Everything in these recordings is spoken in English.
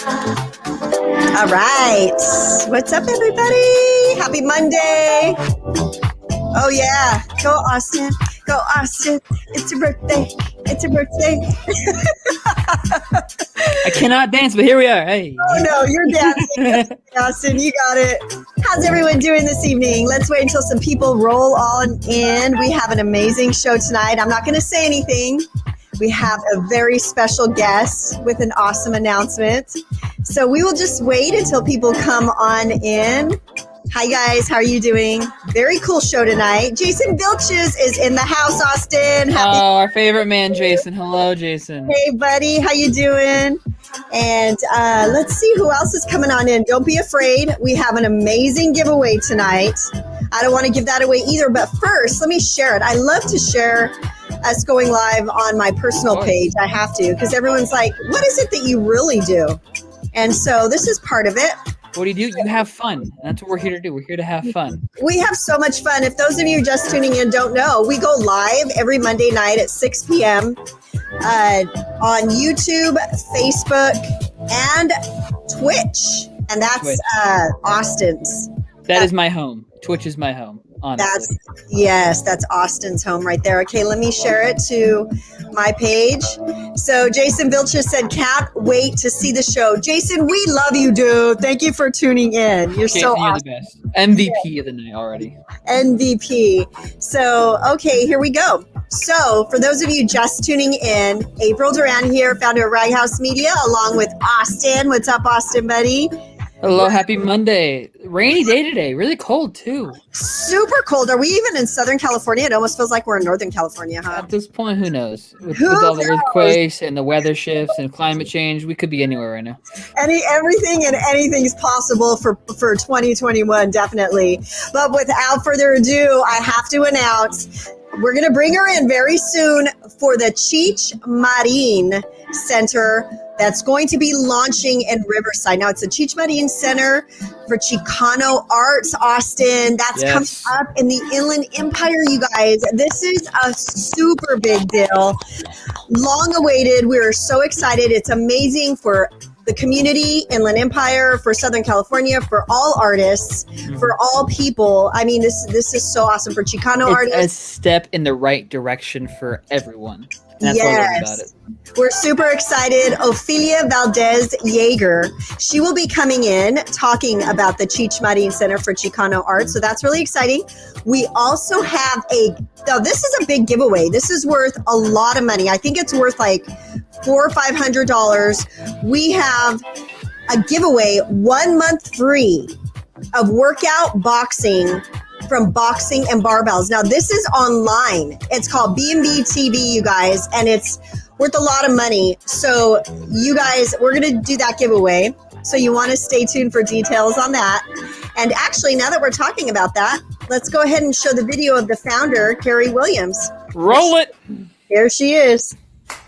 All right. What's up, everybody? Happy Monday. Oh, yeah. Go, Austin. Go, Austin. It's your birthday. It's your birthday. I cannot dance, but here we are. Hey. Oh, no, you're dancing. Austin, you got it. How's everyone doing this evening? Let's wait until some people roll on in. We have an amazing show tonight. I'm not going to say anything. We have a very special guest with an awesome announcement. So we will just wait until people come on in. Hi, guys. How are you doing? Very cool show tonight. Jason Vilches is in the house, Austin. Our favorite man, Jason. Hello, Jason. Hey, buddy. How you doing? And let's see who else is coming on in. Don't be afraid. We have an amazing giveaway tonight. I don't want to give that away either. But first, let me share it. I love to share us going live on my personal page. I have to, because everyone's like, what is it that you really do? And so this is part of it. What do? You have fun. That's what we're here to do. We're here to have fun. We have so much fun. If those of you just tuning in don't know, we go live every Monday night at 6 p.m. On YouTube, Facebook, and Twitch. And that's Twitch. Austin's. That is my home. Twitch is my home. Honestly. That's Austin's home right there. Okay, let me share it to my page. So Jason Vilches said, can't wait to see the show. Jason, we love you, dude. Thank you for tuning in. You're Jason, so you're awesome. the best. MVP of the night already. MVP. So, okay, here we go. So, for those of you just tuning in, April Duran here, founder of Rag House Media, along with Austin. What's up, Austin, buddy? Hello, happy Monday. Rainy day today. Really cold, too. Super cold. Are we even in Southern California? It almost feels like we're in Northern California, huh? At this point, who knows? With all the earthquakes and the weather shifts and climate change, we could be anywhere right now. Everything and anything's possible for 2021, definitely. But without further ado, I have to announce we're going to bring her in very soon for the Cheech Marin Center that's going to be launching in Riverside. Now, it's the Cheech Marin Center for Chicano Arts, Austin. That's coming up in the Inland Empire, you guys. This is a super big deal. Long awaited. We're so excited. It's amazing for the community, Inland Empire, for Southern California, for all artists, for all people. I mean, this is so awesome for Chicano artists. It's a step in the right direction for everyone. That's what I love about it. We're super excited. Ophelia Valdez Jaeger, she will be coming in talking about the Cheech Marin Center for Chicano Art. So that's really exciting. We also have this is a big giveaway. This is worth a lot of money. I think it's worth like $400 or $500. We have a giveaway 1 month free of workout boxing from Boxing and Barbells. Now, this is online. It's called B&B TV, you guys, and it's worth a lot of money. So, you guys, we're going to do that giveaway. So, you want to stay tuned for details on that. And actually, now that we're talking about that, let's go ahead and show the video of the founder, Carrie Williams. Roll it. Here she is.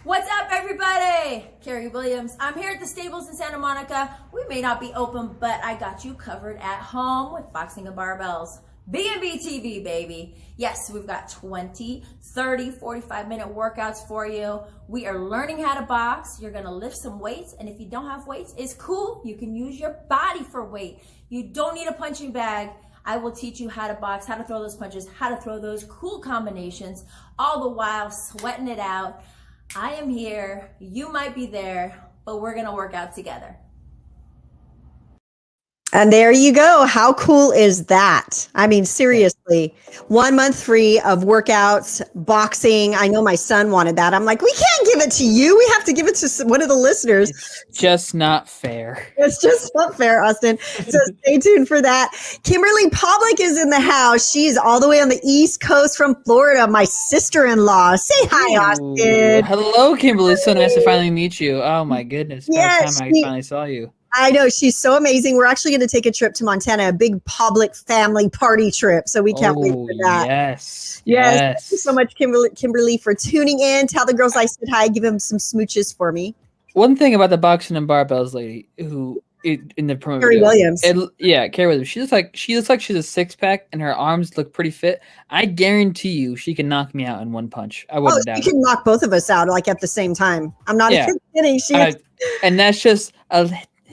What's up, everybody? Carrie Williams. I'm here at the Stables in Santa Monica. We may not be open, but I got you covered at home with Boxing and Barbells. B&B TV, baby. Yes, we've got 20, 30, 45-minute workouts for you. We are learning how to box. You're going to lift some weights, and if you don't have weights, it's cool. You can use your body for weight. You don't need a punching bag. I will teach you how to box, how to throw those punches, how to throw those cool combinations, all the while sweating it out. I am here. You might be there, but we're going to work out together. And there you go. How cool is that? I mean, seriously, 1 month free of workouts, boxing. I know my son wanted that. I'm like, we can't give it to you. We have to give it to one of the listeners. It's just not fair. It's just not fair, Austin. So stay tuned for that. Kimberly Public is in the house. She's all the way on the East Coast from Florida. My sister-in-law. Say hi, Austin. Hello, Kimberly. It's so nice to finally meet you. Oh, my goodness. Yes, time I finally saw you. I know. She's so amazing. We're actually going to take a trip to Montana, a big public family party trip. So we can't wait for that. Yes. Thank you so much, Kimberly, for tuning in. Tell the girls I said hi. Give them some smooches for me. One thing about the Boxing and Barbells lady who in the promo Carrie video, Williams. Carrie Williams. She looks like she's a six-pack and her arms look pretty fit. I guarantee you she can knock me out in one punch. I wouldn't doubt it. She can knock both of us out like at the same time. I'm not even kidding. And that's just a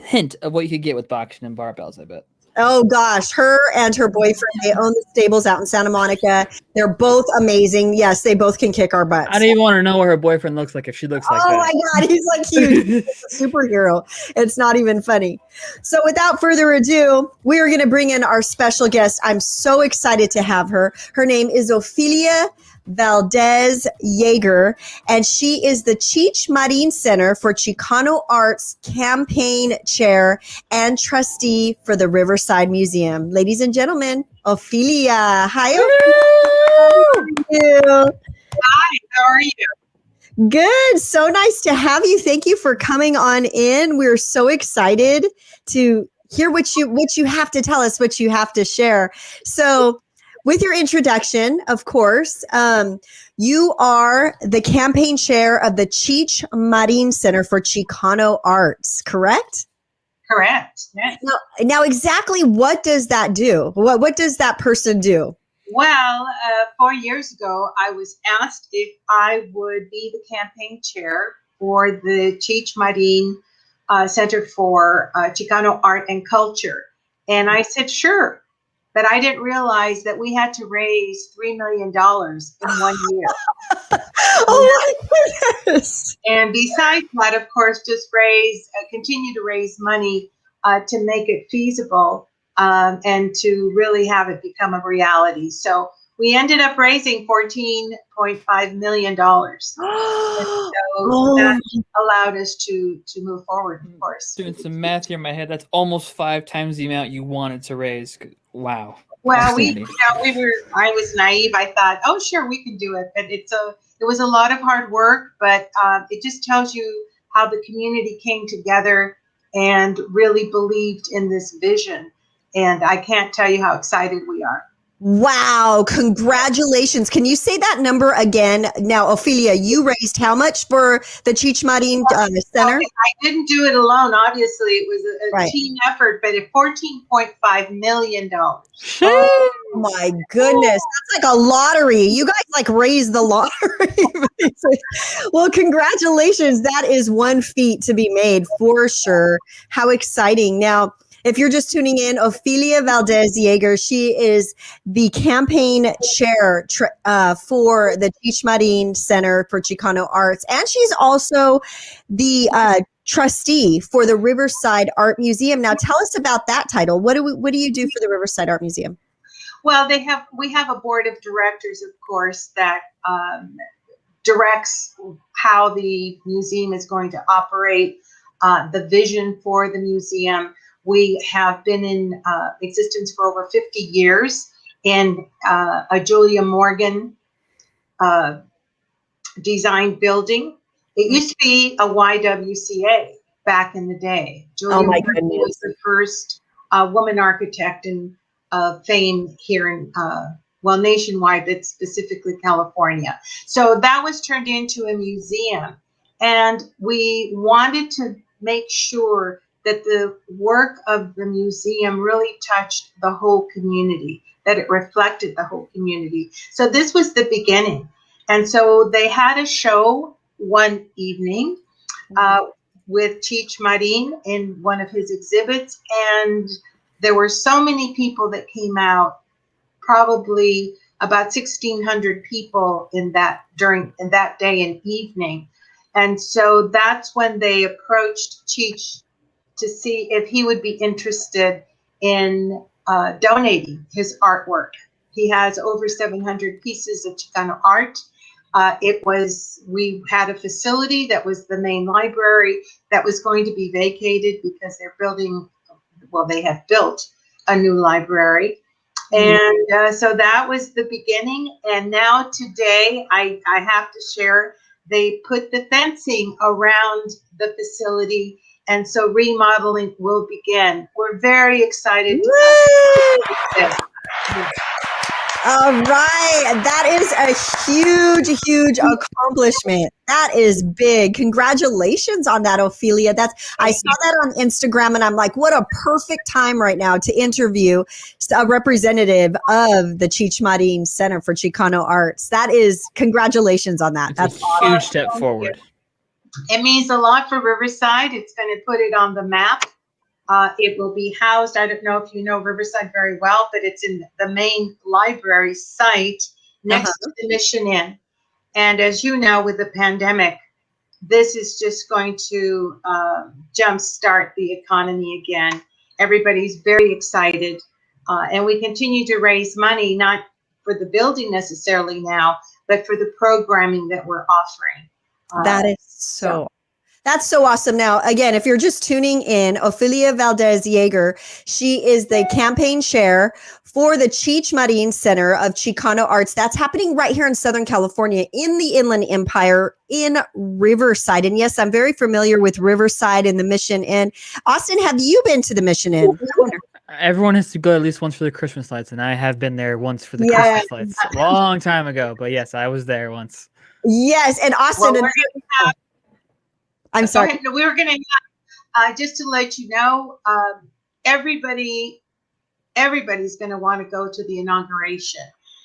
hint of what you could get with Boxing and Barbells, I bet. Oh gosh, her and her boyfriend, they own the stables out in Santa Monica. They're both amazing. Yes, they both can kick our butts. I don't even want to know what her boyfriend looks like if she looks like that. Oh my God, he's like huge. He's a superhero. It's not even funny. So without further ado, we are going to bring in our special guest. I'm so excited to have her. Her name is Ofelia Valdez Jaeger, and she is the Cheech Marin Center for Chicano Arts campaign chair and trustee for the Riverside Museum. Ladies and gentlemen, Ophelia. Hi, Ophelia. How are you? Hi, how are you? Good. So nice to have you. Thank you for coming on in. We're so excited to hear what you have to tell us, what you have to share. So with your introduction, of course, you are the campaign chair of the Cheech Marin Center for Chicano Arts, correct? Correct. Yes. Now, exactly what does that do? What does that person do? Well, 4 years ago, I was asked if I would be the campaign chair for the Cheech Marin Center for Chicano Art and Culture. And I said, sure. But I didn't realize that we had to raise $3 million in 1 year. Oh my goodness. And besides that, of course, just continue to raise money to make it feasible and to really have it become a reality. So we ended up raising $14.5 million. So that allowed us to move forward, of course. Doing some math here in my head, that's almost 5 times the amount you wanted to raise. Wow. Well, I was naive. I thought, oh, sure, we can do it. But it was a lot of hard work, but it just tells you how the community came together and really believed in this vision. And I can't tell you how excited we are. Wow. Congratulations. Can you say that number again? Now, Ophelia, you raised how much for the Cheech Marin Center? I didn't do it alone. Obviously, it was a team effort, but at $14.5 million. Oh my goodness. That's like a lottery. You guys like raised the lottery. Well, congratulations. That is one feat to be made for sure. How exciting. Now, if you're just tuning in, Ofelia Valdez Jaeger, she is the campaign chair for the Cheech Marin Center for Chicano Arts. And she's also the trustee for the Riverside Art Museum. Now, tell us about that title. What do you do for the Riverside Art Museum? Well, we have a board of directors, of course, that directs how the museum is going to operate, the vision for the museum. We have been in existence for over 50 years in a Julia Morgan designed building. It used to be a YWCA back in the day. Julia Morgan was the first woman architect and fame here in, nationwide, but specifically California. So that was turned into a museum. And we wanted to make sure that the work of the museum really touched the whole community, that it reflected the whole community. So this was the beginning. And so they had a show one evening with Cheech Marin in one of his exhibits. And there were so many people that came out, probably about 1,600 people in that day and evening. And so that's when they approached Cheech to see if he would be interested in donating his artwork. He has over 700 pieces of Chicano art. We had a facility that was the main library that was going to be vacated because they have built a new library. And so that was the beginning. And now today, I have to share, they put the fencing around the facility. And so remodeling will begin. We're very excited. All right. That is a huge, huge accomplishment. That is big. Congratulations on that, Ophelia. I saw that on Instagram and I'm like, what a perfect time right now to interview a representative of the Cheech Marin Center for Chicano Arts. That is, congratulations on that. That's a huge step forward. It means a lot for Riverside. It's going to put it on the map. It will be housed, I don't know if you know Riverside very well, but it's in the main library site next to the Mission Inn. And as you know, with the pandemic, this is just going to jumpstart the economy again. Everybody's very excited. And we continue to raise money, not for the building necessarily now, but for the programming that we're offering. That is that's so awesome. Now, again, if you're just tuning in, Ofelia Valdez Jaeger, she is the campaign chair for the Cheech Marin Center of Chicano Arts. That's happening right here in Southern California in the Inland Empire in Riverside. And yes, I'm very familiar with Riverside and the Mission Inn. Austin, have you been to the Mission Inn? Everyone has to go at least once for the Christmas lights, and I have been there once for the Christmas lights a long time ago. But yes, I was there once. Yes, and Austin. Well, I'm sorry. We were going to have, just to let you know, everybody's going to want to go to the inauguration,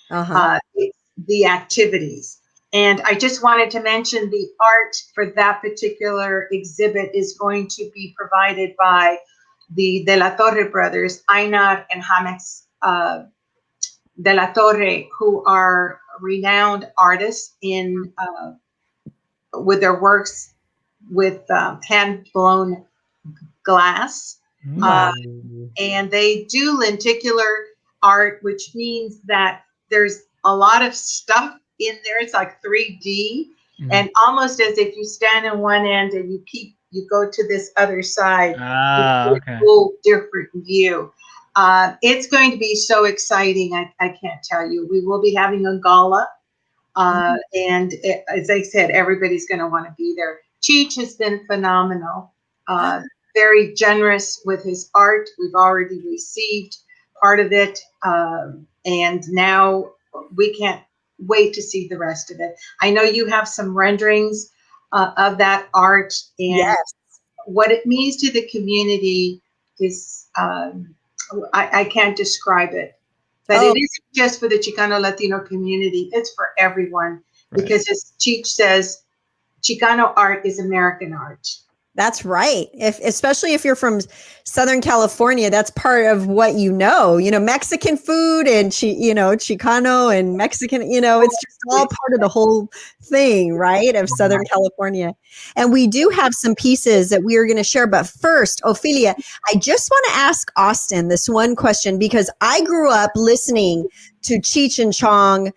the activities. And I just wanted to mention the art for that particular exhibit is going to be provided by the De La Torre brothers, Einar and James De La Torre, who are renowned artists in with their works with hand-blown glass. And they do lenticular art, which means that there's a lot of stuff in there. It's like 3D, and almost as if you stand on one end and you go to this other side. A whole different view. It's going to be so exciting. I can't tell you. We will be having a gala. And as I said, everybody's going to want to be there. Cheech has been phenomenal, very generous with his art. We've already received part of it, and now we can't wait to see the rest of it. I know you have some renderings of that art, and what it means to the community is, I can't describe it. But it isn't just for the Chicano Latino community, it's for everyone. Because as Cheech says, Chicano art is American art. That's right. Especially if you're from Southern California, that's part of what Mexican food and Chicano and Mexican, it's just all part of the whole thing, right? Of Southern California. And we do have some pieces that we are going to share. But first, Ophelia, I just want to ask Austin this one question, because I grew up listening to Cheech and Chong,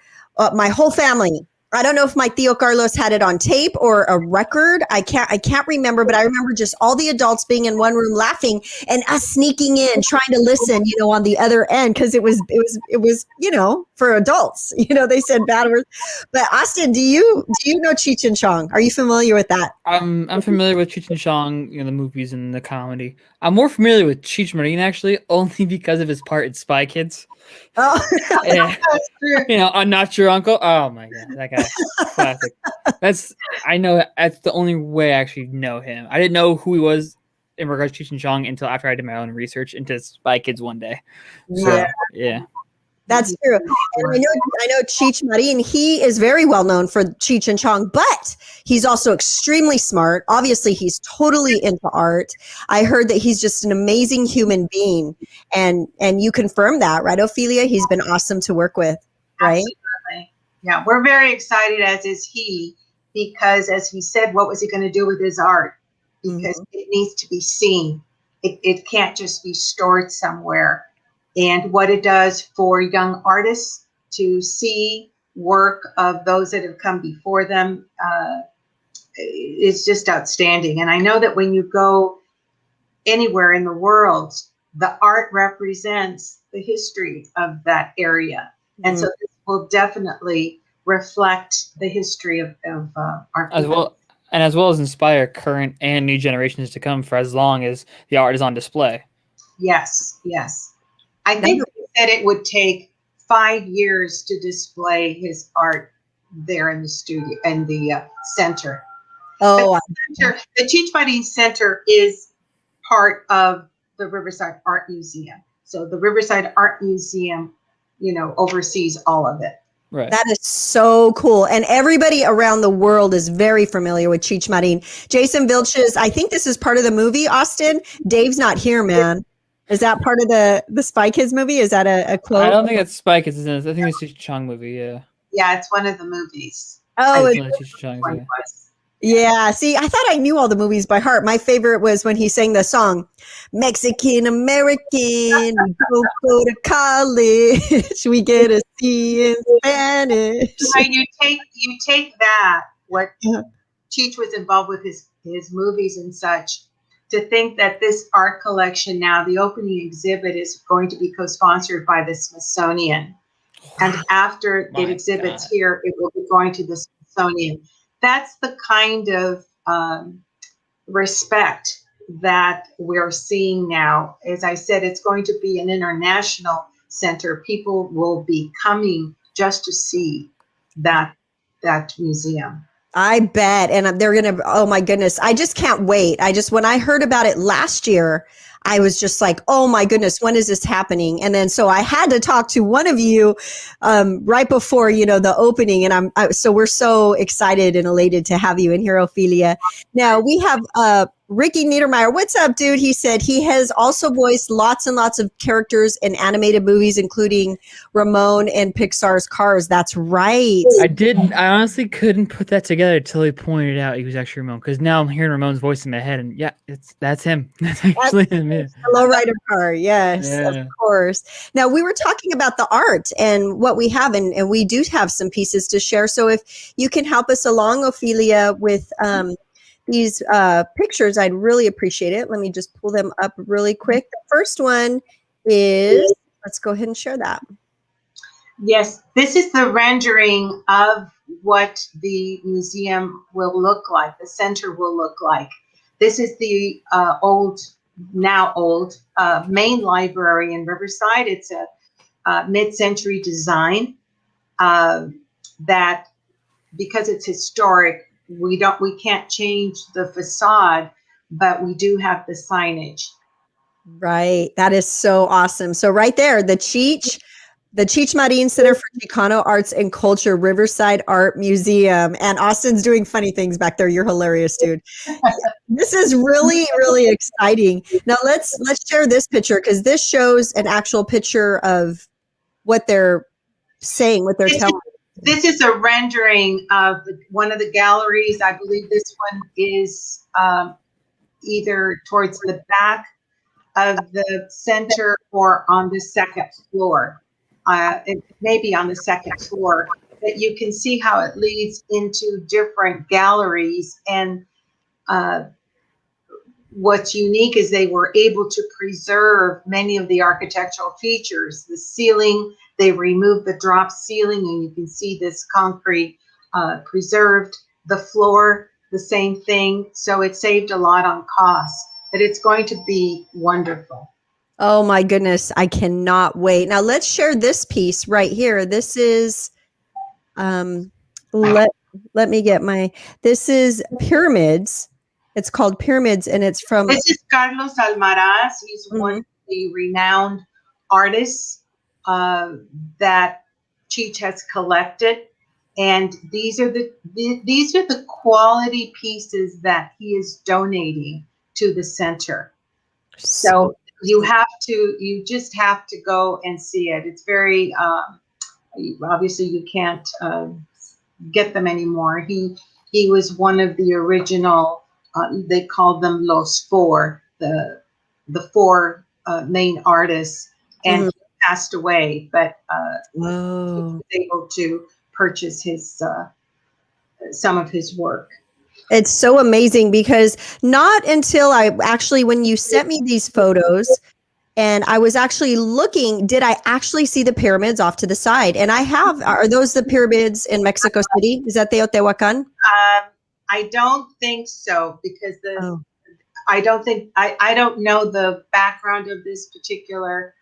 my whole family. I don't know if my Tío Carlos had it on tape or a record. I can't remember, but I remember just all the adults being in one room laughing and us sneaking in, trying to listen, on the other end, because it was, for adults. They said bad words. But Austin, do you know Cheech and Chong? Are you familiar with that? I'm familiar with Cheech and Chong, the movies and the comedy. I'm more familiar with Cheech Marin, actually, only because of his part in Spy Kids. Oh, that's true. I'm not your uncle. Oh my god, that guy, classic. I know that's the only way I actually know him. I didn't know who he was in regards to Cheech and Chong until after I did my own research into Spy Kids one day. So, yeah. That's true. And I know Cheech Marin, he is very well known for Cheech and Chong, but he's also extremely smart. Obviously, he's totally into art. I heard that he's just an amazing human being. And you confirm that, right, Ophelia? He's been awesome to work with, right? Absolutely. Yeah, we're very excited, as is he, because as he said, what was he going to do with his art? Because it needs to be seen. It can't just be stored somewhere. And what it does for young artists to see work of those that have come before them is just outstanding. And I know that when you go anywhere in the world, the art represents the history of that area. And so this will definitely reflect the history of our people. As well as inspire current and new generations to come for as long as the art is on display. Yes, yes. I think that it would take 5 years to display his art there in the studio and the center. Oh, the Cheech Marin Center is part of the Riverside Art Museum. So the Riverside Art Museum, oversees all of it. Right. That is so cool. And everybody around the world is very familiar with Cheech Marin. Jason Vilches, I think this is part of the movie, Austin. Dave's not here, man. Is that part of the Spy Kids movie? Is that a quote? I don't think it's Spy Kids. I think it's Cheech Chong movie, yeah. Yeah, it's one of the movies. Oh, It's one of Cheech Chong's, yeah. yeah. See, I thought I knew all the movies by heart. My favorite was when he sang the song, Mexican American, we go to college, we get a C in Spanish. So you take that, what Cheech was involved with his movies and such, to think that this art collection now, the opening exhibit is going to be co-sponsored by the Smithsonian. And after it exhibits here, it will be going to the Smithsonian. That's the kind of respect that we're seeing now. As I said, it's going to be an international center. People will be coming just to see that museum. I bet. And they're going to, oh my goodness. I just can't wait. When I heard about it last year, I was just like, oh my goodness, when is this happening? And then, so I had to talk to one of you right before, the opening. And so we're so excited and elated to have you in here, Ophelia. Now we have Ricky Niedermeyer. What's up, dude? He said he has also voiced lots and lots of characters in animated movies, including Ramon and Pixar's Cars. That's right. I honestly couldn't put that together until he pointed out he was actually Ramon, because now I'm hearing Ramon's voice in my head, and yeah, that's him. That's actually him. Yeah. The lowrider car. Yes, Yeah. of course. Now we were talking about the art and what we have, and we do have some pieces to share. So if you can help us along, Ophelia, with these pictures, I'd really appreciate it. Let me just pull them up really quick. The first one is, let's go ahead and share that. Yes, this is the rendering of what the museum will look like, the center will look like. This is the old main library in Riverside. It's a mid-century design that, because it's historic, we can't change the facade, but we do have the signage. Right. That is so awesome. So right there, the Cheech Marin Center for Chicano Arts and Culture, Riverside Art Museum. And Austin's doing funny things back there. You're hilarious, dude. This is really, really exciting. Now let's share this picture, because this shows an actual picture of what they're saying, what they're telling. This is a rendering of one of the galleries. I believe this one is either towards the back of the center or on the second floor. It may be on the second floor. But you can see how it leads into different galleries. And what's unique is they were able to preserve many of the architectural features. The ceiling, they removed the drop ceiling, and you can see this concrete preserved. The floor, the same thing. So it saved a lot on cost, but it's going to be wonderful. Oh my goodness. I cannot wait. Now let's share this piece right here. This is, let me get this is Pyramids. It's called Pyramids, and it's from. This is Carlos Almaraz. He's one of the renowned artists that Cheech has collected, and these are the quality pieces that he is donating to the center. So you just have to go and see it. It's very obviously you can't get them anymore. He was one of the original. They called them Los Four, the four main artists, and he passed away, but he was able to purchase his some of his work. It's so amazing, because not until when you sent me these photos and I was actually looking, did I actually see the pyramids off to the side? And are those the pyramids in Mexico City? Is that Teotihuacan? I don't think so, because I don't know the background of this particular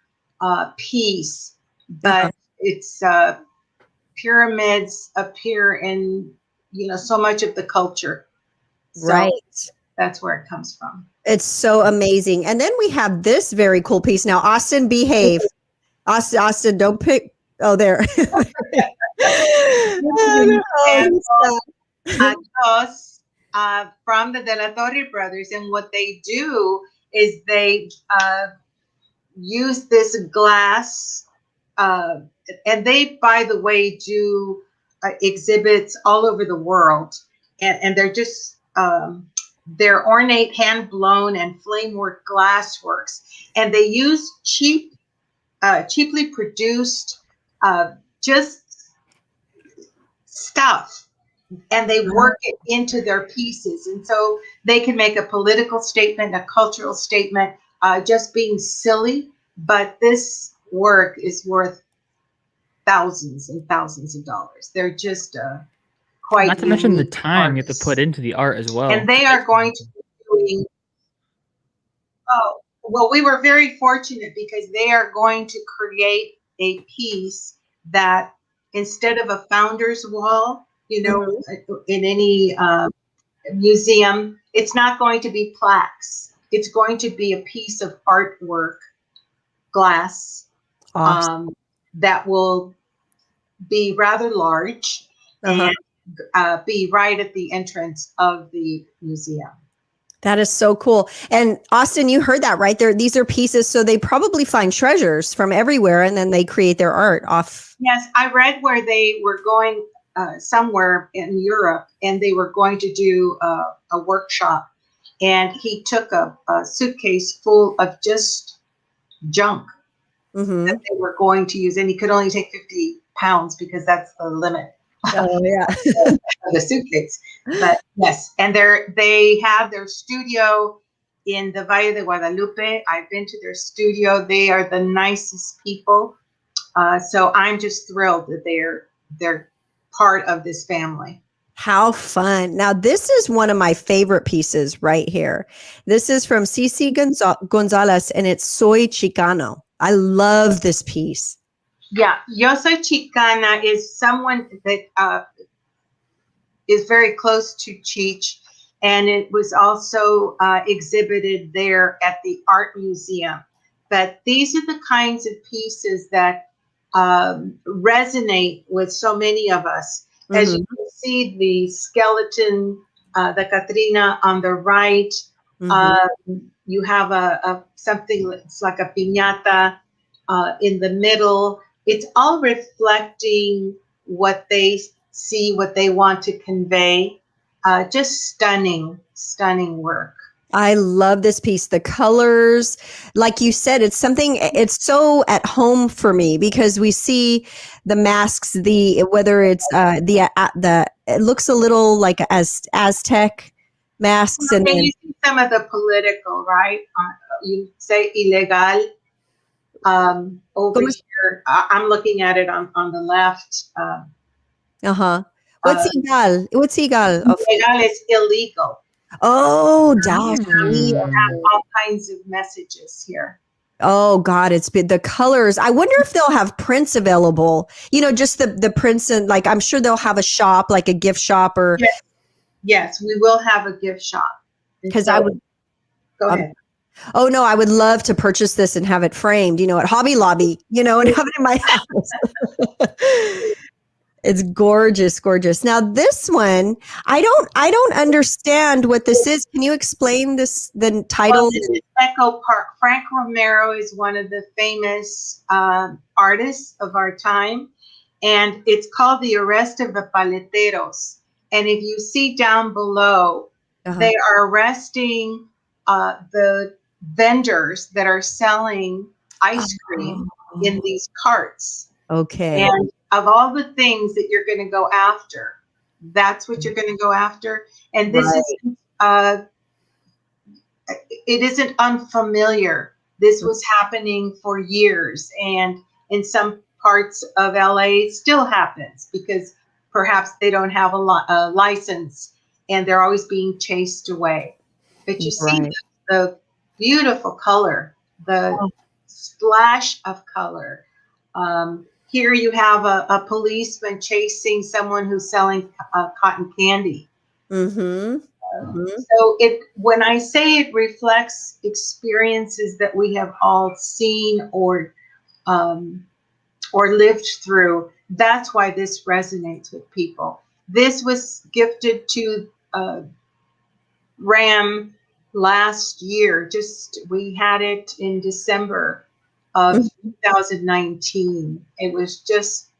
piece, but it's pyramids appear in so much of the culture. So right. That's where it comes from. It's so amazing. And then we have this very cool piece. Now, Austin, behave. Austin, don't pick. Oh, there. Adios, from the De La Torre brothers. And what they do is they use this glass, and they, by the way, do exhibits all over the world. And they're just, they're ornate, hand-blown, and flame-work glass works. And they use cheaply produced just stuff, and they work it into their pieces. And so they can make a political statement, a cultural statement, just being silly. But this work is worth thousands and thousands of dollars. They're just quite. Not to mention the time you have to put into the art as well. And they are going to be doing. Oh, well, we were very fortunate because they are going to create a piece that, instead of a founder's wall, you know, in any museum, it's not going to be plaques. It's going to be a piece of artwork, glass, that will be rather large and be right at the entrance of the museum. That is so cool. And Austin, you heard that, right? These are pieces, so they probably find treasures from everywhere, and then they create their art off. Yes, I read where they were going somewhere in Europe, and they were going to do a workshop, and he took a suitcase full of just junk that they were going to use, and he could only take 50 pounds because that's the limit. Oh yeah, the suitcase. But yes, and they have their studio in the Valle de Guadalupe. I've been to their studio. They are the nicest people. So I'm just thrilled that they're part of this family. How fun. Now, this is one of my favorite pieces right here. This is from Cici Gonzalez, and it's Soy Chicano. I love this piece. Yeah, Yo Soy Chicana is someone that is very close to Cheech, and it was also exhibited there at the art museum. But these are the kinds of pieces that resonate with so many of us. As you can see, the skeleton, the Catrina on the right, you have a something that's like a piñata in the middle. It's all reflecting what they see, what they want to convey. Just stunning, stunning work. I love this piece. The colors, like you said, it's so at home for me because we see the masks, whether it's it looks a little like Aztec masks. And then you see some of the political, right? You say ilegal. Over here, I'm looking at it on the left. What's ilegal? What's ilegal? Ilegal is illegal. Oh, gosh. We have all kinds of messages here. Oh God, it's been the colors. I wonder if they'll have prints available. You know, just the prints, and like I'm sure they'll have a shop, like a gift shop, or yes, we will have a gift shop. Because I would go ahead. Oh no, I would love to purchase this and have it framed, you know, at Hobby Lobby, you know, and have it in my house. It's gorgeous, gorgeous. Now this one, I don't understand what this is. Can you explain this? The title? Well, this is Echo Park. Frank Romero is one of the famous artists of our time, and it's called The Arrest of the Paleteros. And if you see down below, they are arresting the vendors that are selling ice cream in these carts. Okay. And of all the things that you're going to go after, that's what you're going to go after. And this is, it isn't unfamiliar. This was happening for years. And in some parts of LA, it still happens because perhaps they don't have a license and they're always being chased away. But you see the beautiful color, the splash of color. Here you have a policeman chasing someone who's selling cotton candy. So when I say it reflects experiences that we have all seen or lived through, that's why this resonates with people. This was gifted to Ram last year. We had it in December of 2019. It was just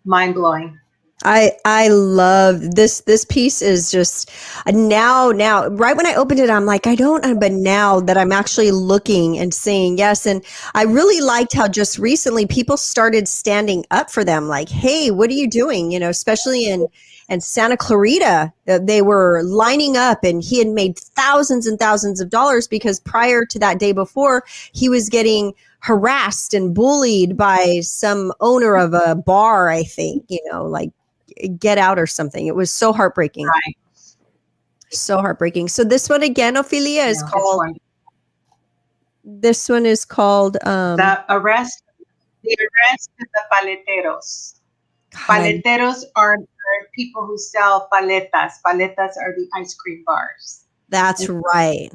mind-blowing. I love this piece is just now right when I opened it I'm like I don't, but now that I'm actually looking and seeing, yes, and I really liked how just recently people started standing up for them, like, hey, what are you doing, especially in Santa Clarita. They were lining up, and he had made thousands and thousands of dollars because prior to that day before, he was getting harassed and bullied by some owner of a bar, I think, like Get Out or something. It was so heartbreaking. Right. So heartbreaking. So this one again, Ophelia, is called. This one is called the arrest of the Paleteros. Paleteros are people who sell paletas. Paletas are the ice cream bars. That's right.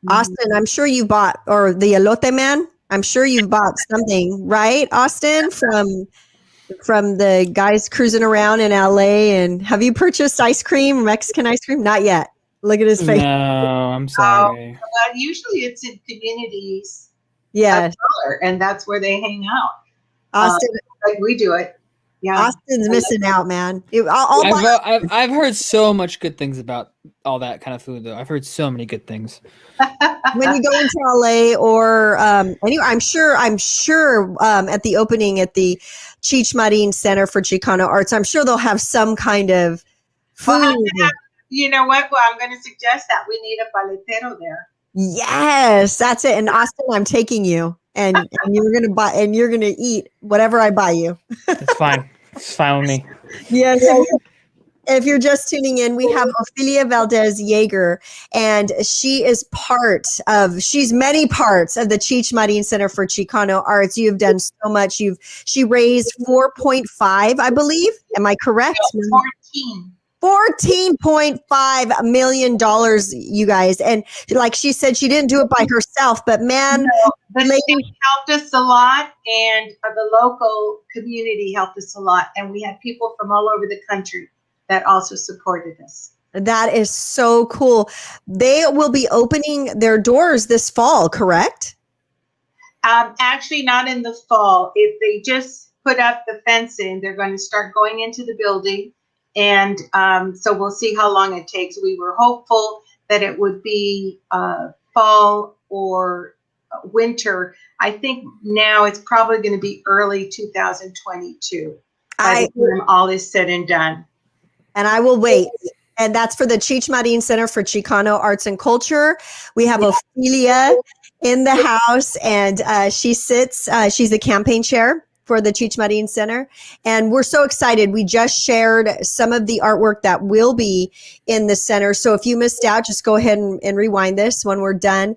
Austin, I'm sure you bought, or the Elote Man, I'm sure you've bought something, right, Austin, from the guys cruising around in LA. And have you purchased ice cream, Mexican ice cream? Not yet. Look at his face. No, I'm sorry. Well, usually it's in communities. Yes. Color, and that's where they hang out. Austin, like we do it. Yeah. Austin's missing out, man. I've heard so much good things about all that kind of food, though. I've heard so many good things. When you go into LA or anyway, I'm sure at the opening at the Cheech Marin Center for Chicano Arts, I'm sure they'll have some kind of food. You know what? Well, I'm going to suggest that we need a paletero there. Yes, that's it. And Austin, I'm taking you, and you're going to buy, and you're going to eat whatever I buy you. It's fine. It's fine with me. Yes. If you're just tuning in, we have Ofelia Valdez Jaeger, and she's many parts of the Cheech Marin Center for Chicano Arts. You have done so much. She raised 4.5, I believe. Am I correct? No, 14.5 million dollars, you guys. And like she said, she didn't do it by herself, but man, the state helped us a lot, and the local community helped us a lot, and we had people from all over the country that also supported us. That is so cool. They will be opening their doors this fall, correct? Actually, not in the fall. If they just put up the fence in, they're going to start going into the building. And so we'll see how long it takes. We were hopeful that it would be fall or winter. I think now it's probably going to be early 2022 by the time all is said and done. And I will wait. And that's for the Cheech Marin Center for Chicano Arts and Culture. We have Ophelia in the house, and she's the campaign chair for the Cheech Marin Center. And we're so excited. We just shared some of the artwork that will be in the center. So if you missed out, just go ahead and rewind this when we're done.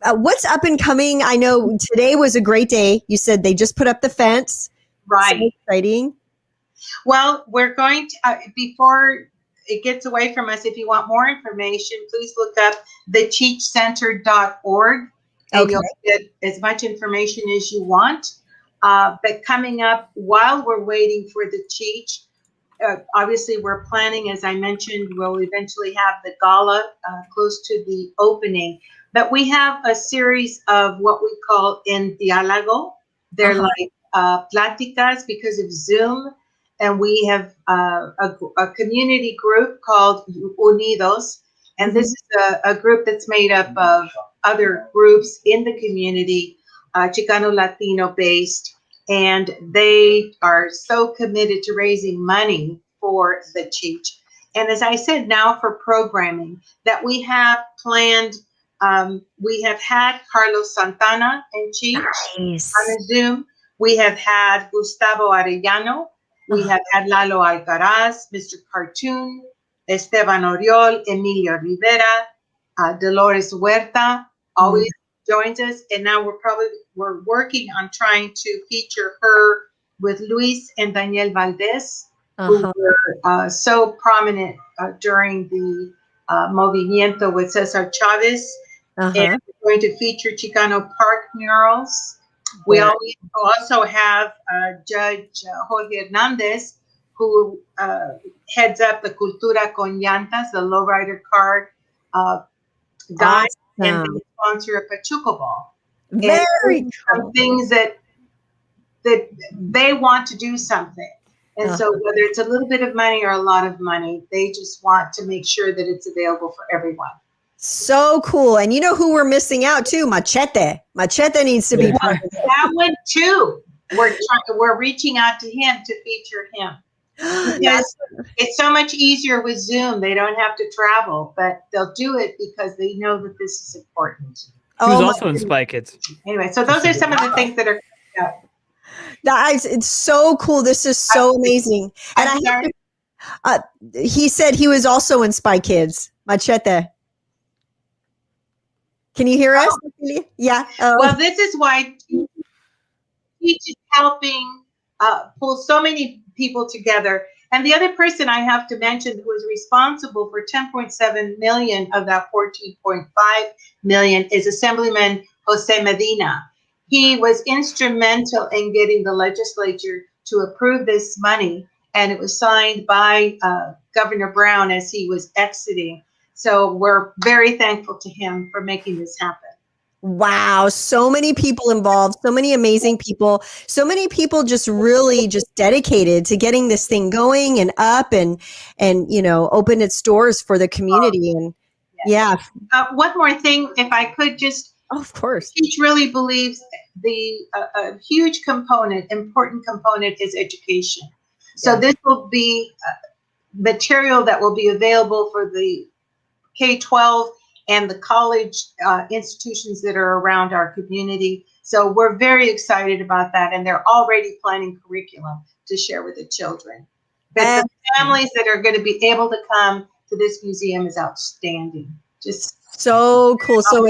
What's up and coming? I know today was a great day. You said they just put up the fence. Right. So exciting. Well, we're going to, before it gets away from us, if you want more information, please look up thecheechcenter.org, and you'll get as much information as you want. But coming up, while we're waiting for the Cheech, obviously we're planning, as I mentioned, we'll eventually have the gala close to the opening. But we have a series of what we call en diálogo. They're like pláticas because of Zoom. And we have a community group called Unidos. And this is a group that's made up of other groups in the community, Chicano Latino based. And they are so committed to raising money for the Cheech. And as I said, now for programming that we have planned, we have had Carlos Santana and Cheech on a Zoom. We have had Gustavo Arellano. We have had Lalo Alcaraz, Mr. Cartoon, Esteban Oriol, Emilio Rivera, Dolores Huerta always joins us. And now we're working on trying to feature her with Luis and Daniel Valdez, who were so prominent during the Movimiento with Cesar Chavez. And we're going to feature Chicano Park murals. We also have Judge Jorge Hernandez, who heads up the Cultura con Llantas, the lowrider car guide, and the sponsor of Pachuco Ball. Very cool. Things that they want to do something. And so whether it's a little bit of money or a lot of money, they just want to make sure that it's available for everyone. So cool. And you know who we're missing out too? Machete. Machete needs to be part of it. That one too. We're reaching out to him to feature him. Because it's so much easier with Zoom. They don't have to travel, but they'll do it because they know that this is important. He was also in Spy Kids. Anyway, so those are some of the things that are coming up. It's so cool. This is so amazing. And he said he was also in Spy Kids. Machete. Can you hear us? Yeah. Well, this is why Cheech is helping pull so many people together. And the other person I have to mention who is responsible for 10.7 million of that 14.5 million is Assemblyman Jose Medina. He was instrumental in getting the legislature to approve this money, and it was signed by Governor Brown as he was exiting. So we're very thankful to him for making this happen. Wow. So many people involved, so many amazing people, so many people just really just dedicated to getting this thing going and up and open its doors for the community. And yes. One more thing, if I could just, of course. Cheech really believes the huge component, important component is education. So this will be material that will be available for the K-12 and the college institutions that are around our community. So we're very excited about that. And they're already planning curriculum to share with the children. But the families that are going to be able to come to this museum is outstanding. Just so cool. So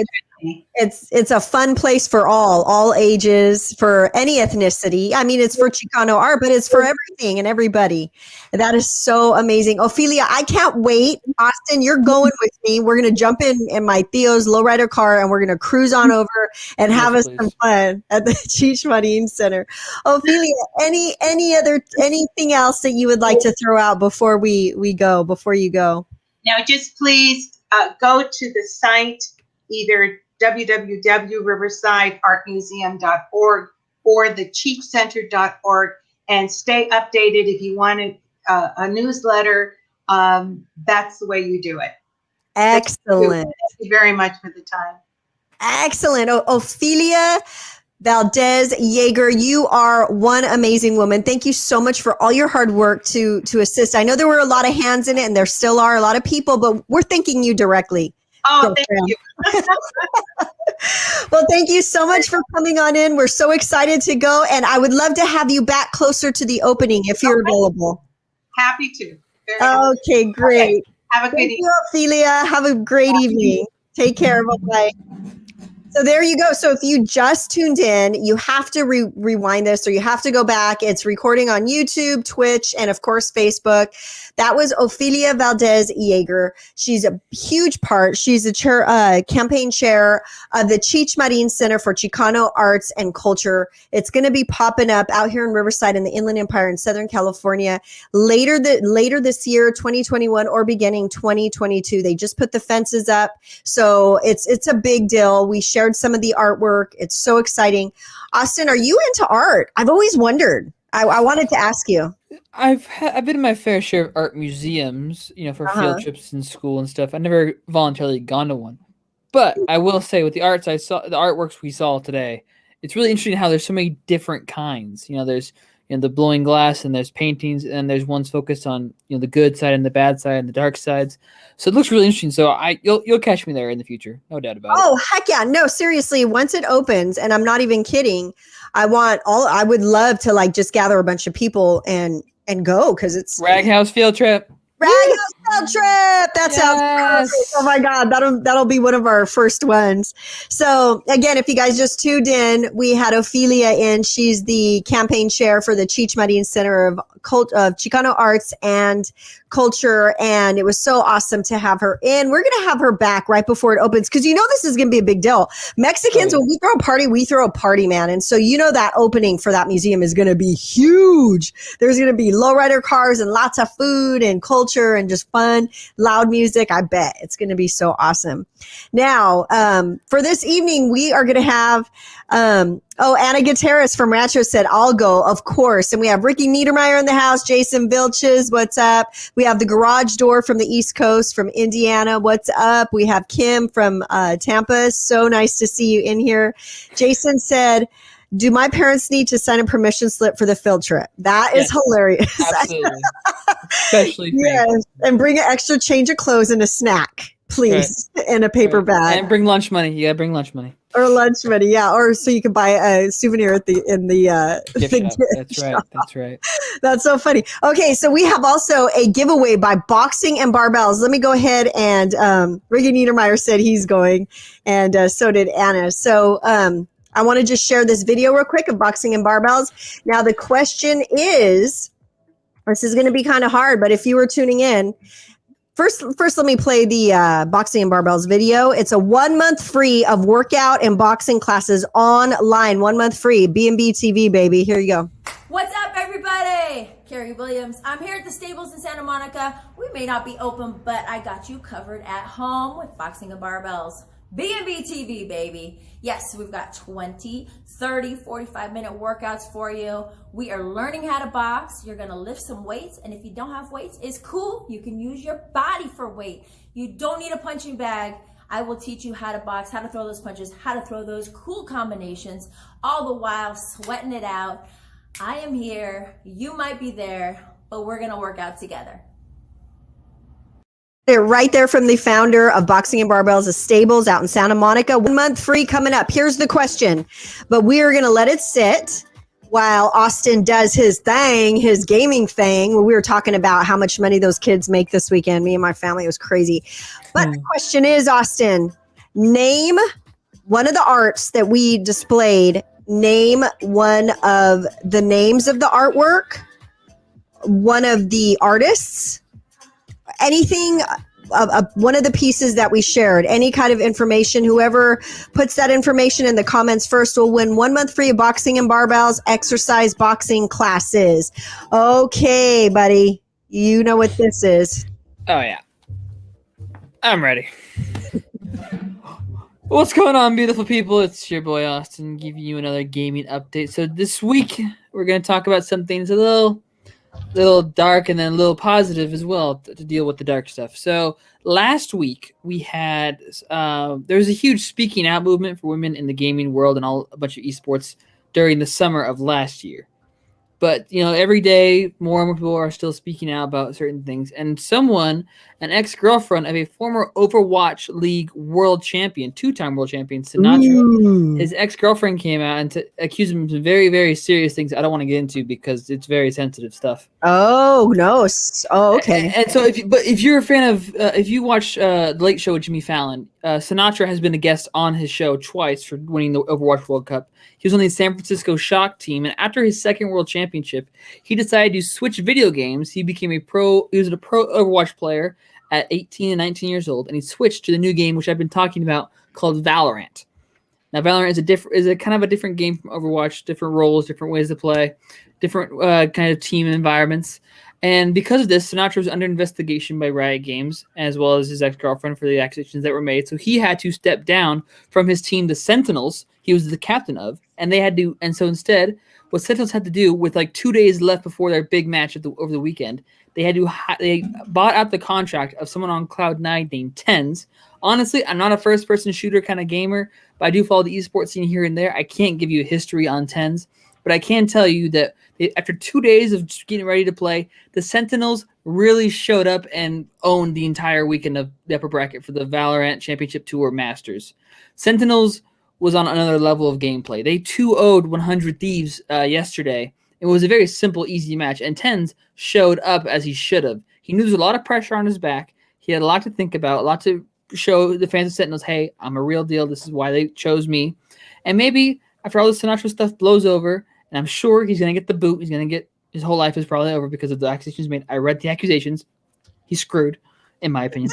it's a fun place for all ages, for any ethnicity. I mean, it's for Chicano art, but it's for everything and everybody. That is so amazing. Ophelia, I can't wait. Austin, you're going with me. We're going to jump in my Theo's lowrider car and we're going to cruise on over and have us some fun at the Cheech Marin Center. Ophelia, anything else that you would like to throw out before you go? Now, just please go to the site, either www.riversideartmuseum.org or thecheechcenter.org, and stay updated. If you want a newsletter, that's the way you do it. Excellent. Thank you very much for the time. Excellent. Ofelia Valdez Jaeger, you are one amazing woman. Thank you so much for all your hard work to assist. I know there were a lot of hands in it, and there still are a lot of people, but we're thanking you directly. Oh, thank you. Well, thank you so much for coming on in. We're so excited to go, and I would love to have you back closer to the opening if you're available. Happy to. Okay, great. Okay. Have a good evening. Ophelia. Have a great evening. Take care. Bye-bye. So there you go. So if you just tuned in, you have to rewind this, or you have to go back. It's recording on YouTube, Twitch, and of course, Facebook. That was Ofelia Valdez Jaeger. She's a huge part. She's the campaign chair of the Cheech Marin Center for Chicano Arts and Culture. It's going to be popping up out here in Riverside in the Inland Empire in Southern California later this year, 2021, or beginning 2022. They just put the fences up. So it's a big deal. We shared some of the artwork. It's so exciting. Austin, are you into art? I've always wondered. I wanted to ask you. I've been in my fair share of art museums, for field trips in school and stuff. I've never voluntarily gone to one, but I will say with the artworks we saw today, it's really interesting how there's so many different kinds. There's the blowing glass, and there's paintings, and there's ones focused on the good side and the bad side and the dark sides. So it looks really interesting. So you'll catch me there in the future, no doubt about it. Oh heck yeah! No, seriously, once it opens, and I'm not even kidding, I would love to just gather a bunch of people and go, because it's Rag House field trip. Field trip. That sounds perfect. Oh my God, that'll be one of our first ones. So again, if you guys just tuned in, we had Ophelia in. She's the campaign chair for the Cheech Marin Center of Chicano Arts and culture, and it was so awesome to have her in. We're going to have her back right before it opens because this is going to be a big deal. Mexicans, when we throw a party, man. And so that opening for that museum is going to be huge. There's going to be lowrider cars and lots of food and culture and just fun, loud music. I bet it's going to be so awesome. Now, for this evening, we are going to have Anna Gutierrez from Rancho said, I'll go, of course. And we have Ricky Niedermeyer in the house, Jason Vilches, what's up? We have the Garage Door from the East Coast, from Indiana, what's up? We have Kim from Tampa. So nice to see you in here. Jason said, do my parents need to sign a permission slip for the field trip? That is hilarious. Absolutely. Especially yes. And bring an extra change of clothes and a snack, please, in a paper bag. And bring lunch money. You gotta bring lunch money. Or lunch money, yeah. Or so you can buy a souvenir in the gift shop. That's right. That's so funny. Okay, so we have also a giveaway by Boxing and Barbells. Let me go ahead and Ricky Niedermeyer said he's going, and so did Anna. So I want to just share this video real quick of Boxing and Barbells. Now the question is, this is going to be kind of hard, but if you were tuning in, First, let me play the Boxing and Barbells video. It's a 1 month free of workout and boxing classes online. 1 month free. B&B TV, baby. Here you go. What's up, everybody? Carrie Williams. I'm here at the Stables in Santa Monica. We may not be open, but I got you covered at home with Boxing and Barbells. B&B TV, baby. Yes, we've got 20, 30, 45-minute workouts for you. We are learning how to box. You're going to lift some weights, and if you don't have weights, it's cool. You can use your body for weight. You don't need a punching bag. I will teach you how to box, how to throw those punches, how to throw those cool combinations, all the while sweating it out. I am here. You might be there, but we're going to work out together. They're right there from the founder of Boxing and Barbells, Stables out in Santa Monica. 1 month free coming up. Here's the question, but we are going to let it sit while Austin does his thing, his gaming thing. We were talking about how much money those kids make this weekend. Me and my family, it was crazy. But the question is, Austin, name one of the arts that we displayed. Name one of the names of the artwork, one of the artists, anything, one of the pieces that we shared, any kind of information. Whoever puts that information in the comments first will win 1 month free of Boxing and Barbells exercise boxing classes. Okay, buddy, you know what this is. Oh, yeah. I'm ready. What's going on, beautiful people? It's your boy Austin giving you another gaming update. So this week, we're going to talk about something that's a little dark and then a little positive as well to deal with the dark stuff. So last week we had there was a huge speaking out movement for women in the gaming world and a bunch of esports during the summer of last year. But every day more and more people are still speaking out about certain things. And an ex-girlfriend of a former Overwatch League world champion, 2-time world champion, Sinatra, his ex-girlfriend came out and accused him of some very, very serious things I don't want to get into because it's very sensitive stuff. Oh, no. Oh, okay. And so if you're a fan of, if you watch The Late Show with Jimmy Fallon, Sinatra has been a guest on his show twice for winning the Overwatch World Cup. He was on the San Francisco Shock team, and after his second world championship, he decided to switch video games. He became he was a pro Overwatch player at 18 and 19 years old, and he switched to the new game, which I've been talking about, called Valorant. Now, Valorant is a kind of a different game from Overwatch, different roles, different ways to play, different kind of team environments. And because of this, Sinatra was under investigation by Riot Games, as well as his ex-girlfriend, for the accusations that were made. So he had to step down from his team, the Sentinels, he was the captain of, and so instead, what Sentinels had to do with 2 days left before their big match over the weekend, they bought out the contract of someone on Cloud9 named Tens. Honestly, I'm not a first-person shooter kind of gamer, but I do follow the esports scene here and there. I can't give you a history on Tens, but I can tell you that after 2 days of getting ready to play, the Sentinels really showed up and owned the entire weekend of the upper bracket for the Valorant Championship Tour Masters. Sentinels was on another level of gameplay. They 2-0'd 100 Thieves yesterday. It was a very simple, easy match, and Tens showed up as he should have. He knew there was a lot of pressure on his back. He had a lot to think about, a lot to show the fans of Sentinels, hey, I'm a real deal. This is why they chose me. And maybe after all this Sinatra stuff blows over, and I'm sure he's going to get the boot. He's going to get his whole life is probably over because of the accusations made. I read the accusations. he's screwed, in my opinion.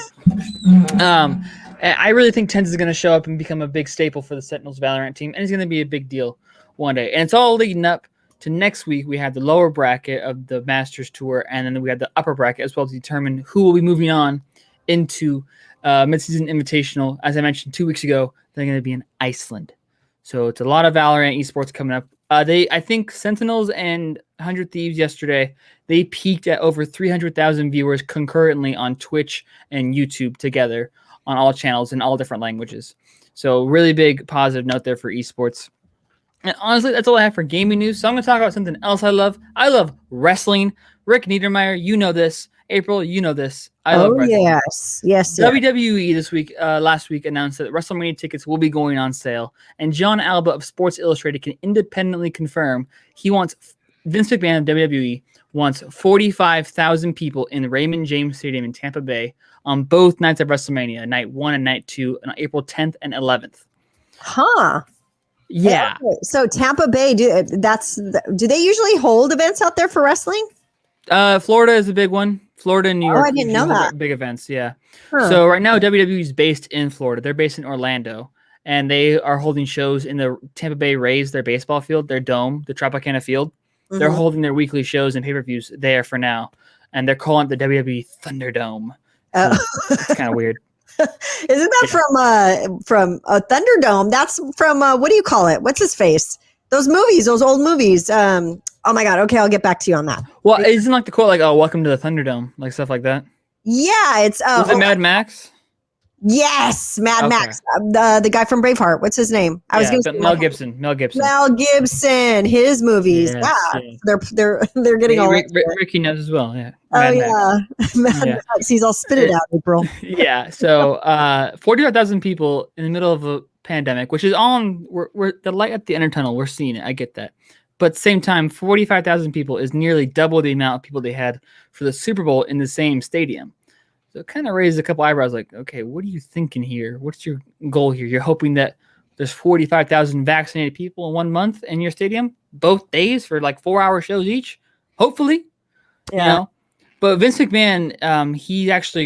I really think Tenz is going to show up and become a big staple for the Sentinels Valorant team, and he's going to be a big deal one day. And it's all leading up to next week. We have the lower bracket of the Masters Tour, and then we have the upper bracket as well to determine who will be moving on into Midseason Invitational. As I mentioned 2 weeks ago, they're going to be in Iceland. So it's a lot of Valorant esports coming up. I think Sentinels and 100 Thieves yesterday, they peaked at over 300,000 viewers concurrently on Twitch and YouTube together on all channels in all different languages. So really big positive note there for esports. And honestly, that's all I have for gaming news. So I'm going to talk about something else I love. I love wrestling. Rick Niedermeyer, you know this. April, you know this. I love wrestling. Yes. WWE last week announced that WrestleMania tickets will be going on sale. And John Alba of Sports Illustrated can independently confirm Vince McMahon of WWE wants 45,000 people in Raymond James Stadium in Tampa Bay on both nights of WrestleMania, night 1 and night 2, on April 10th and 11th. Huh. Yeah. Okay. So Tampa Bay, do they usually hold events out there for wrestling? Florida is a big one. Florida and New York. I didn't know that. Big events, yeah. Huh. So right now WWE is based in Florida. They're based in Orlando, and they are holding shows in the Tampa Bay Rays, their baseball field, their dome, the Tropicana Field. Mm-hmm. They're holding their weekly shows and pay-per-views there for now, and they're calling it the WWE Thunderdome. So it's kind of weird. Isn't that from a Thunderdome? That's from what do you call it? What's his face? Those old movies. Oh my God. Okay, I'll get back to you on that. Well, isn't like the quote like, "Oh, welcome to the Thunderdome," like stuff like that? Yeah, it's. Was it Mad Max? Max. The guy from Braveheart. What's his name? I was going to say Mel Gibson. Mel Gibson. His movies. Yes. They're getting all. Ricky knows as well. Yeah. Mad Max. He's all spit it out, April. Yeah. So 45,000 people in the middle of a pandemic, which is we're the light at the end of the tunnel. We're seeing it. I get that. But at the same time, 45,000 people is nearly double the amount of people they had for the Super Bowl in the same stadium. So it kind of raises a couple eyebrows like, okay, what are you thinking here? What's your goal here? You're hoping that there's 45,000 vaccinated people in 1 month in your stadium, both days for like 4-hour shows each? Hopefully. Yeah. You know? But Vince McMahon,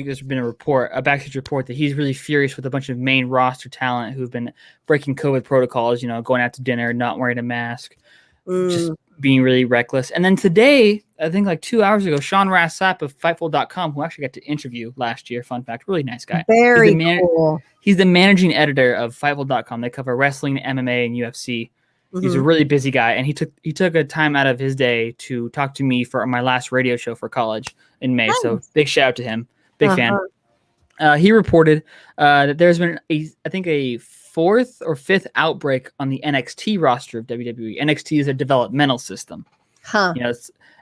there's been a backstage report that he's really furious with a bunch of main roster talent who've been breaking COVID protocols, going out to dinner, not wearing a mask. Just being really reckless. And then today, I think like 2 hours ago, Sean Rassap of Fightful.com, who actually got to interview last year, fun fact, really nice guy. Very cool. He's the managing editor of Fightful.com. They cover wrestling, MMA, and UFC. Mm-hmm. He's a really busy guy, and he took a time out of his day to talk to me for my last radio show for college in May. Nice. So big shout out to him. Big fan. He reported that there's been a 4th or 5th outbreak on the NXT roster of WWE. NXT is a developmental system. Huh.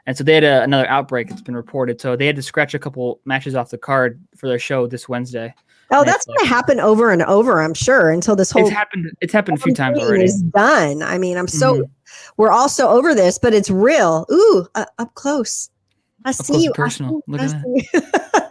And so they had another outbreak. It's been reported. So they had to scratch a couple matches off the card for their show this Wednesday. Oh, that's going to happen over and over, I'm sure, until this whole. It's happened a few times already. Is done. I mean, we're all so over this, but it's real. Ooh, up close. I see you. Personal. Look at that.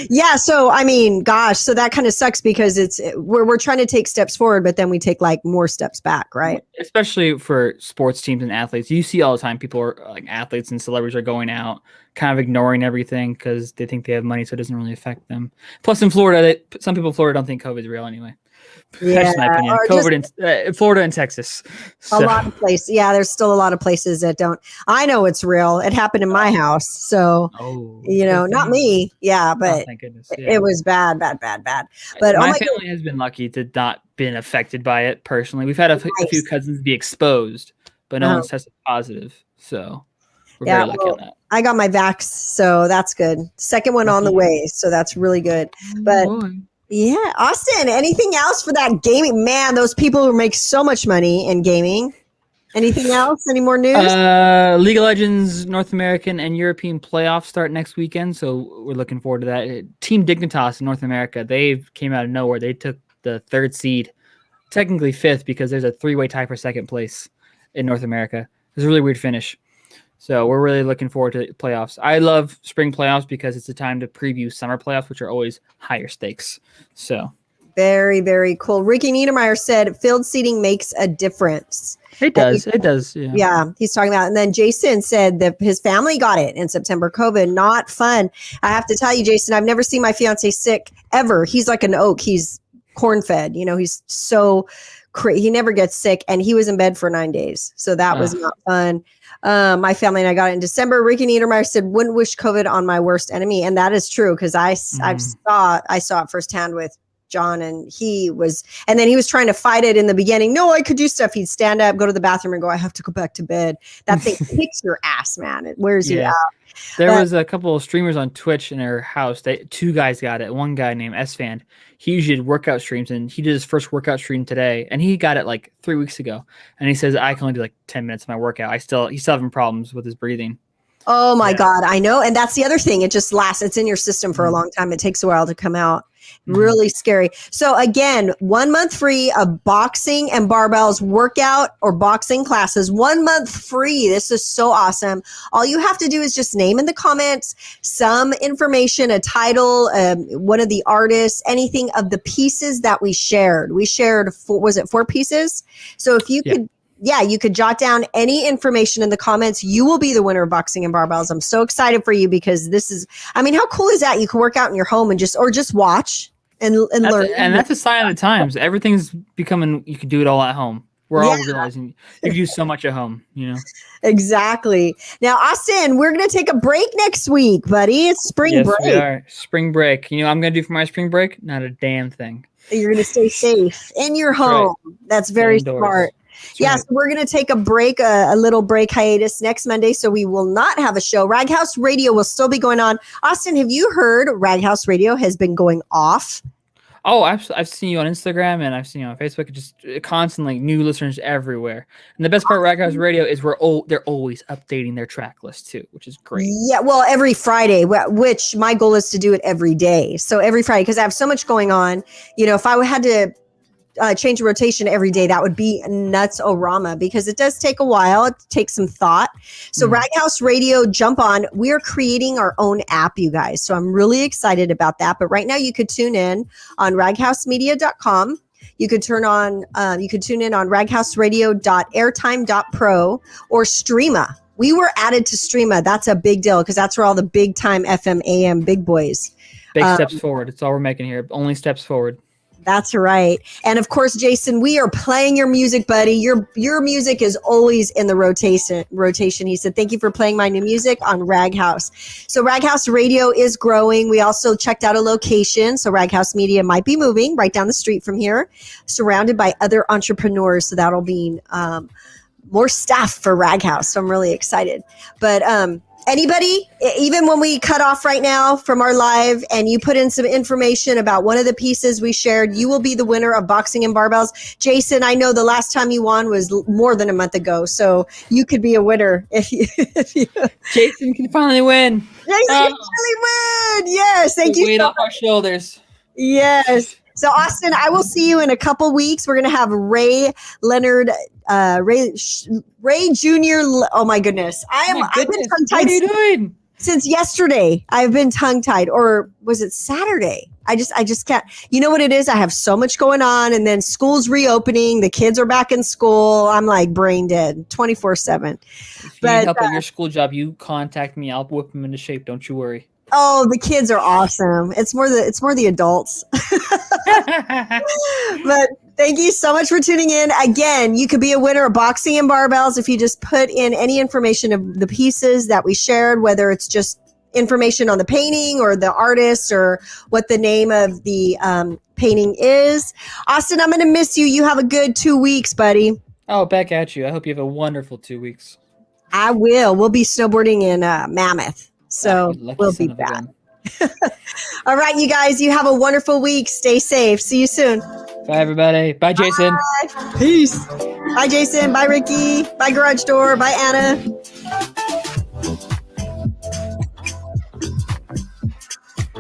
Yeah, so I mean, gosh, so that kind of sucks because we're trying to take steps forward, but then we take like more steps back, right? Especially for sports teams and athletes. You see all the time people are like athletes and celebrities are going out kind of ignoring everything because they think they have money, so it doesn't really affect them. Plus in Florida, some people in Florida don't think COVID is real anyway. Yeah, that's my opinion. COVID in Florida and Texas. So. A lot of places. Yeah, there's still a lot of places that don't. I know it's real. It happened in my house. So, not me. Yeah, but thank goodness. It was bad. But my family has been lucky to not been affected by it personally. We've had a few cousins be exposed, but no one's tested positive. So we're very lucky on that. I got my vax, so that's good. Second one on the way, so that's really good. But. Yeah. Austin, anything else for that gaming? Man, those people who make so much money in gaming. Anything else? Any more news? League of Legends North American and European playoffs start next weekend, so we're looking forward to that. Team Dignitas in North America, they came out of nowhere. They took the 3rd seed, technically 5th because there's a 3-way tie for 2nd place in North America. It was a really weird finish. So we're really looking forward to playoffs. I love spring playoffs because it's a time to preview summer playoffs, which are always higher stakes. So Very, very cool. Ricky Niedermeyer said field seating makes a difference. It does. It does. Yeah. Yeah, he's talking about. And then Jason said that his family got it in September. COVID, not fun. I have to tell you, Jason, I've never seen my fiance sick ever. He's like an oak. He's corn fed. You know, he's so he never gets sick. And he was in bed for 9 days. So that was not fun. My family and I got it in December. Ricky Niedermeyer said, wouldn't wish COVID on my worst enemy. And that is true because I saw it firsthand with John, and then he was trying to fight it in the beginning. No, I could do stuff. He'd stand up, go to the bathroom and go, I have to go back to bed. That thing kicks your ass, man. It wears you out. There was a couple of streamers on Twitch in their house. Two guys got it. One guy named S-Fan. He usually did workout streams, and he did his first workout stream today, and he got it like 3 weeks ago. And he says, I can only do like 10 minutes of my workout. He's still having problems with his breathing. Oh my God, I know. And that's the other thing. It just lasts. It's in your system for a long time. It takes a while to come out. Really scary. So again, 1 month free of Boxing and Barbells workout or boxing classes, 1 month free. This is so awesome. All you have to do is just name in the comments some information, a title, one of the artists, anything of the pieces that we shared. We shared, was it 4 pieces? So if you could, you could jot down any information in the comments. You will be the winner of Boxing and Barbells. I'm so excited for you because this is, I mean, how cool is that? You can work out in your home and just watch and learn. And that's a sign of the times. Everything's becoming, you can do it all at home. We're all realizing you can do so much at home, you know? Exactly. Now, Austin, we're going to take a break next week, buddy. It's spring break. We are. Spring break. You know what I'm going to do for my spring break? Not a damn thing. You're going to stay safe in your home. Right. That's very smart. Right. So we're going to take a break, a little break hiatus next Monday. So we will not have a show. Raghouse Radio will still be going on. Austin, have you heard Raghouse Radio has been going off? Oh, I've seen you on Instagram and I've seen you on Facebook. Just constantly new listeners everywhere. And the best part of Raghouse Radio is they're always updating their track list too, which is great. Yeah, well, every Friday, which my goal is to do it every day. So every Friday, because I have so much going on. You know, if I had to change the rotation every day, that would be nuts-o-rama because it does take a while. It takes some thought. So Raghouse Radio, jump on. We are creating our own app, you guys. So I'm really excited about that. But right now you could tune in on raghousemedia.com. You could tune in on raghouseradio.airtime.pro or Streama. We were added to Streama. That's a big deal because that's where all the big time FM AM big boys. Big steps forward. It's all we're making here. Only steps forward. That's right. And of course, Jason, we are playing your music, buddy. Your music is always in the rotation. He said, thank you for playing my new music on Raghouse. So Raghouse Radio is growing. We also checked out a location. So Raghouse Media might be moving right down the street from here, surrounded by other entrepreneurs. So that'll be more staff for Raghouse. So I'm really excited. But anybody, even when we cut off right now from our live and you put in some information about one of the pieces we shared, you will be the winner of Boxing and Barbells. Jason, I know the last time you won was more than a month ago, so you could be a winner if you Jason can finally win. Jason can finally win. Yes, thank you. Weight off our shoulders. Yes. So Austin, I will see you in a couple weeks. We're going to have Ray Leonard, Ray Jr. Oh my goodness. I've been tongue-tied. What are you doing? Since yesterday. I've been tongue-tied, or was it Saturday? I just can't. You know what it is? I have so much going on, and then school's reopening. The kids are back in school. I'm like brain dead 24/7. If you need help at your school job, you contact me. I'll whip them into shape. Don't you worry. Oh, the kids are awesome. It's more the adults. But thank you so much for tuning in. Again, you could be a winner of Boxing and Barbells if you just put in any information of the pieces that we shared, whether it's just information on the painting or the artist or what the name of the painting is. Austin, I'm going to miss you. You have a good 2 weeks, buddy. Oh, back at you. I hope you have a wonderful 2 weeks. I will. We'll be snowboarding in Mammoth. So we'll be back. All right, you guys, you have a wonderful week. Stay safe. See you soon. Bye, everybody. Bye, Jason. Bye. Peace. Bye, Jason. Bye, Ricky. Bye, Garage Door. Bye, Anna.